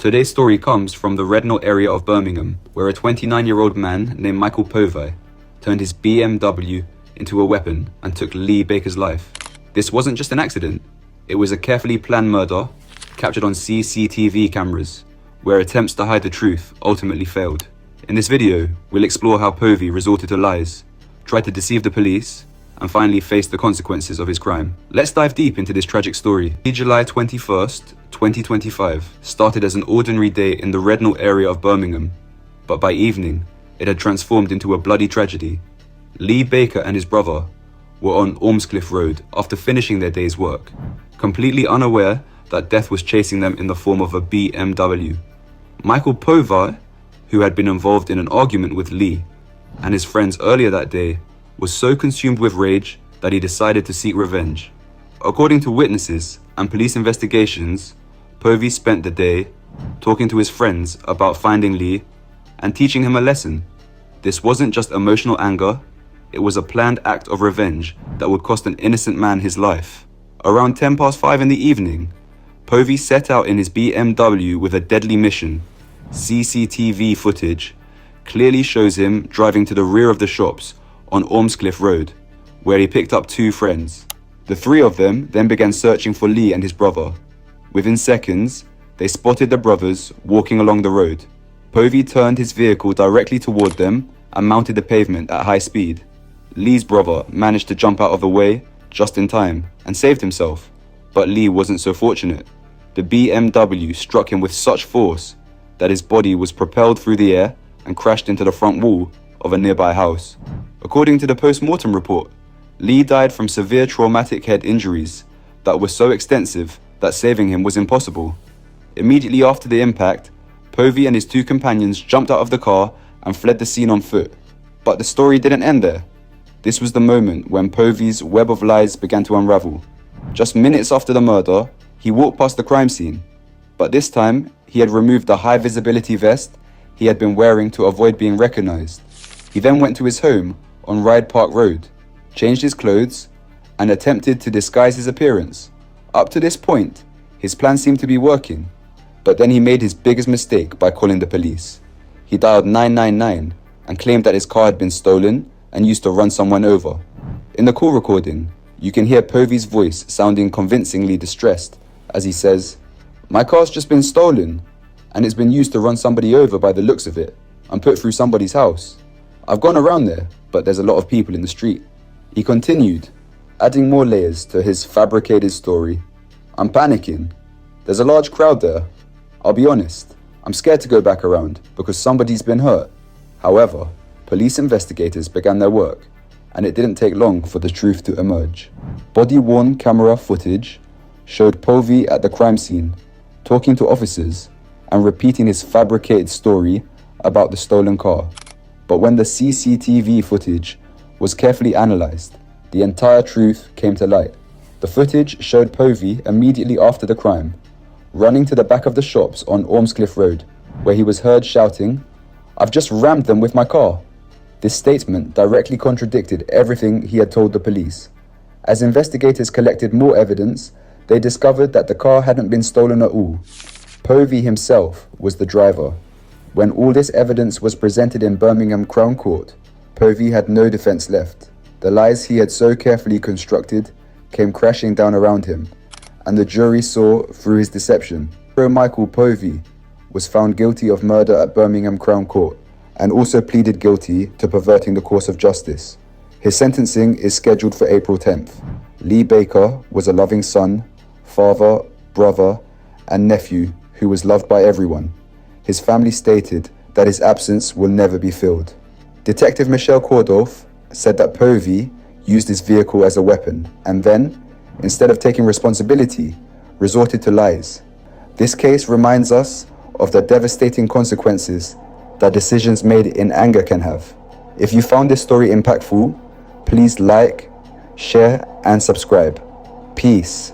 Today's story comes from the Rednall area of Birmingham, where a 29-year-old man named Michael Povey turned his BMW into a weapon and took Lee Baker's life. This wasn't just an accident, it was a carefully planned murder captured on CCTV cameras, where attempts to hide the truth ultimately failed. In this video, we'll explore how Povey resorted to lies, tried to deceive the police, and finally faced the consequences of his crime. Let's dive deep into this tragic story. July 21st, 2025 started as an ordinary day in the Rednall area of Birmingham, but by evening, it had transformed into a bloody tragedy. Lee Baker and his brother were on Ormscliffe Road after finishing their day's work, completely unaware that death was chasing them in the form of a BMW. Michael Povey, who had been involved in an argument with Lee and his friends earlier that day, was so consumed with rage that he decided to seek revenge. According to witnesses and police investigations, Povey spent the day talking to his friends about finding Lee and teaching him a lesson. This wasn't just emotional anger, it was a planned act of revenge that would cost an innocent man his life. Around 5:10 in the evening, Povey set out in his BMW with a deadly mission. CCTV footage clearly shows him driving to the rear of the shops on Ormscliffe Road, where he picked up two friends. The three of them then began searching for Lee and his brother. Within seconds, they spotted the brothers walking along the road. Povey turned his vehicle directly toward them and mounted the pavement at high speed. Lee's brother managed to jump out of the way just in time and saved himself, but Lee wasn't so fortunate. The BMW struck him with such force that his body was propelled through the air and crashed into the front wall of a nearby house. According to the post-mortem report, Lee died from severe traumatic head injuries that were so extensive that saving him was impossible. Immediately after the impact, Povey and his two companions jumped out of the car and fled the scene on foot. But the story didn't end there. This was the moment when Povey's web of lies began to unravel. Just minutes after the murder, he walked past the crime scene, but this time he had removed the high-visibility vest he had been wearing to avoid being recognized. He then went to his home on Ryde Park Road, changed his clothes, and attempted to disguise his appearance. Up to this point, his plan seemed to be working, but then he made his biggest mistake by calling the police. He dialed 999 and claimed that his car had been stolen and used to run someone over. In the call recording, you can hear Povey's voice sounding convincingly distressed as he says, "My car's just been stolen, and it's been used to run somebody over by the looks of it, and put through somebody's house. I've gone around there, but there's a lot of people in the street." He continued, adding more layers to his fabricated story. "I'm panicking. There's a large crowd there. I'll be honest, I'm scared to go back around because somebody's been hurt." However, police investigators began their work, and it didn't take long for the truth to emerge. Body-worn camera footage showed Povey at the crime scene, talking to officers and repeating his fabricated story about the stolen car. But when the CCTV footage was carefully analyzed, the entire truth came to light. The footage showed Povey immediately after the crime, running to the back of the shops on Ormscliffe Road, where he was heard shouting, "I've just rammed them with my car." This statement directly contradicted everything he had told the police. As investigators collected more evidence, they discovered that the car hadn't been stolen at all. Povey himself was the driver. When all this evidence was presented in Birmingham Crown Court, Povey had no defense left. The lies he had so carefully constructed came crashing down around him, and the jury saw through his deception. Michael Povey was found guilty of murder at Birmingham Crown Court and also pleaded guilty to perverting the course of justice. His sentencing is scheduled for April 10th. Lee Baker was a loving son, father, brother, and nephew who was loved by everyone. His family stated that his absence will never be filled. Detective Michelle Cordolph said that Povey used his vehicle as a weapon and then, instead of taking responsibility, resorted to lies. This case reminds us of the devastating consequences that decisions made in anger can have. If you found this story impactful, please like, share, and subscribe. Peace.